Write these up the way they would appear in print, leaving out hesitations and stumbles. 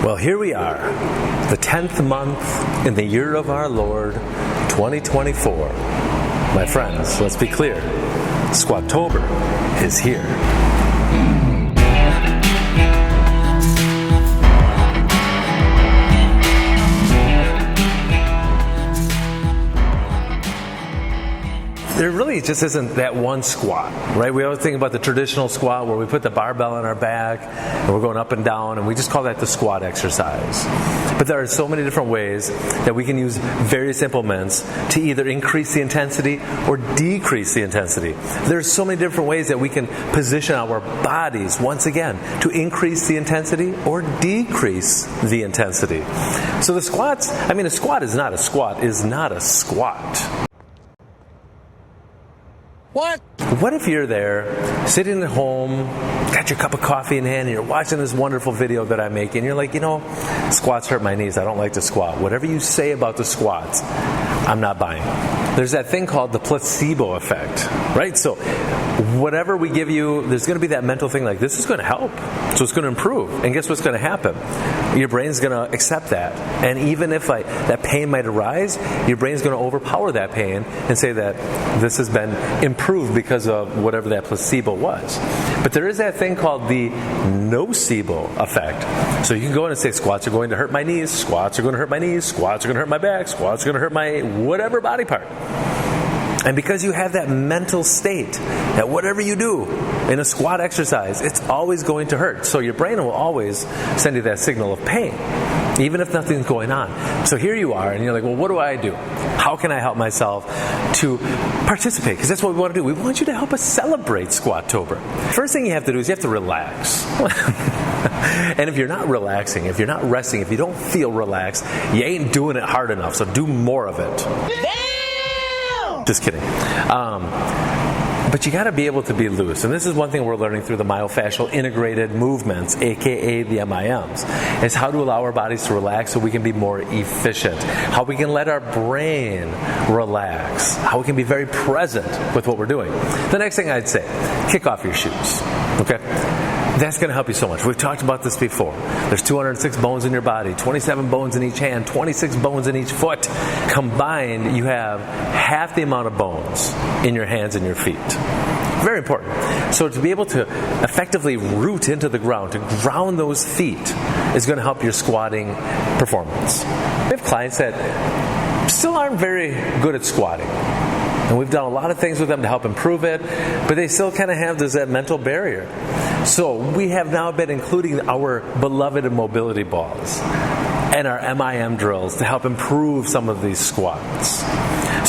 Well, here we are, the 10th month in the year of our Lord, 2024. My friends, let's be clear, Squatober is here. There really just isn't that one squat, right? We always think about the traditional squat where we put the barbell on our back and we're going up and down, and we just call that the squat exercise. But there are so many different ways that we can use various implements to either increase the intensity or decrease the intensity. There's so many different ways that we can position our bodies, once again, to increase the intensity or decrease the intensity. So the squats, a squat is not a squat. What if you're there, sitting at home, got your cup of coffee in hand, and you're watching this wonderful video that I make, and you're like, squats hurt my knees, I don't like to squat. Whatever you say about the squats, I'm not buying. There's that thing called the placebo effect, right? So whatever we give you, there's going to be that mental thing like, this is going to help, so it's going to improve. And guess what's going to happen? Your brain's going to accept that. And even if that pain might arise, your brain's going to overpower that pain and say that this has been improved because of whatever that placebo was. But there is that thing called the nocebo effect. So you can go in and say, squats are going to hurt my knees, squats are going to hurt my knees, squats are going to hurt my back, squats are going to hurt my whatever body part. And because you have that mental state that whatever you do in a squat exercise, it's always going to hurt. So your brain will always send you that signal of pain, even if nothing's going on. So here you are, and you're like, well, what do I do? How can I help myself to participate? Because that's what we want to do. We want you to help us celebrate Squatober. First thing you have to do is you have to relax. And if you're not relaxing, if you're not resting, if you don't feel relaxed, you ain't doing it hard enough. So do more of it. Just kidding. But you got to be able to be loose. And this is one thing we're learning through the Myofascial Integrated Movements, aka the MIMs, is how to allow our bodies to relax so we can be more efficient. How we can let our brain relax. How we can be very present with what we're doing. The next thing I'd say, kick off your shoes. Okay? That's going to help you so much. We've talked about this before. There's 206 bones in your body, 27 bones in each hand, 26 bones in each foot. Combined, you have half the amount of bones in your hands and your feet. Very important. So to be able to effectively root into the ground, to ground those feet, is going to help your squatting performance. We have clients that still aren't very good at squatting. And we've done a lot of things with them to help improve it, but they still kind of have that mental barrier. So we have now been including our beloved mobility balls and our MIM drills to help improve some of these squats.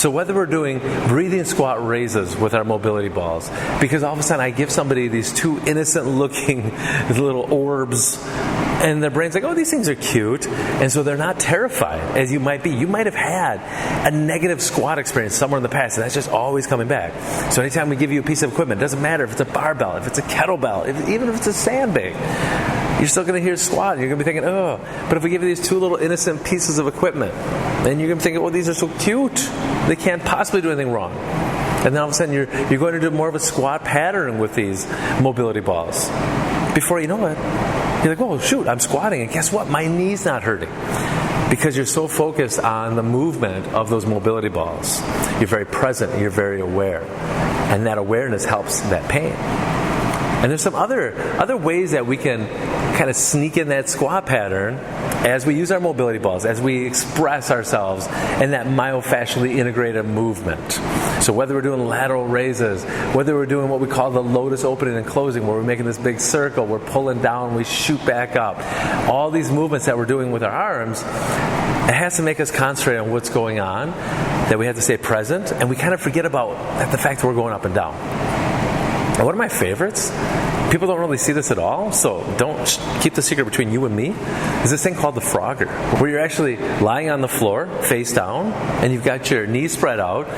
So whether we're doing breathing squat raises with our mobility balls, because all of a sudden I give somebody these two innocent looking little orbs, and their brain's like, oh, these things are cute. And so they're not terrified as you might be. You might have had a negative squat experience somewhere in the past, and that's just always coming back. So anytime we give you a piece of equipment, it doesn't matter if it's a barbell, if it's a kettlebell, even if it's a sandbag, you're still going to hear squat. You're going to be thinking, oh. But if we give you these two little innocent pieces of equipment, then you're going to be thinking, well, these are so cute. They can't possibly do anything wrong. And then all of a sudden you're going to do more of a squat pattern with these mobility balls. Before you know it, you're like, oh, shoot, I'm squatting, and guess what? My knee's not hurting. Because you're so focused on the movement of those mobility balls. You're very present, and you're very aware. And that awareness helps that pain. And there's some other ways that we can kind of sneak in that squat pattern as we use our mobility balls, as we express ourselves in that myofascially integrated movement. So whether we're doing lateral raises, whether we're doing what we call the lotus opening and closing, where we're making this big circle, we're pulling down, we shoot back up. All these movements that we're doing with our arms, it has to make us concentrate on what's going on, that we have to stay present, and we kind of forget about the fact that we're going up and down. And one of my favorites, people don't really see this at all, so don't keep the secret between you and me, is this thing called the Frogger, where you're actually lying on the floor, face down, and you've got your knees spread out,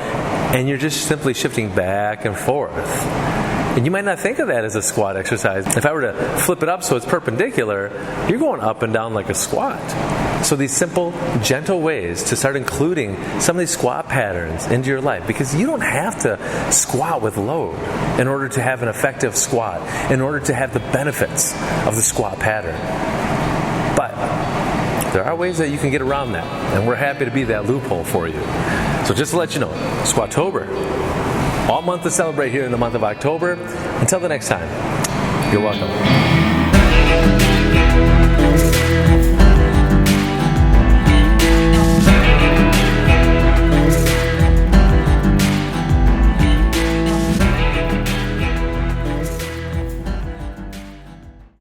and you're just simply shifting back and forth. And you might not think of that as a squat exercise. If I were to flip it up so it's perpendicular, you're going up and down like a squat. So these simple, gentle ways to start including some of these squat patterns into your life, because you don't have to squat with load in order to have an effective squat, in order to have the benefits of the squat pattern. But there are ways that you can get around that, and we're happy to be that loophole for you. So just to let you know, Squatober, all month to celebrate here in the month of October. Until the next time, you're welcome.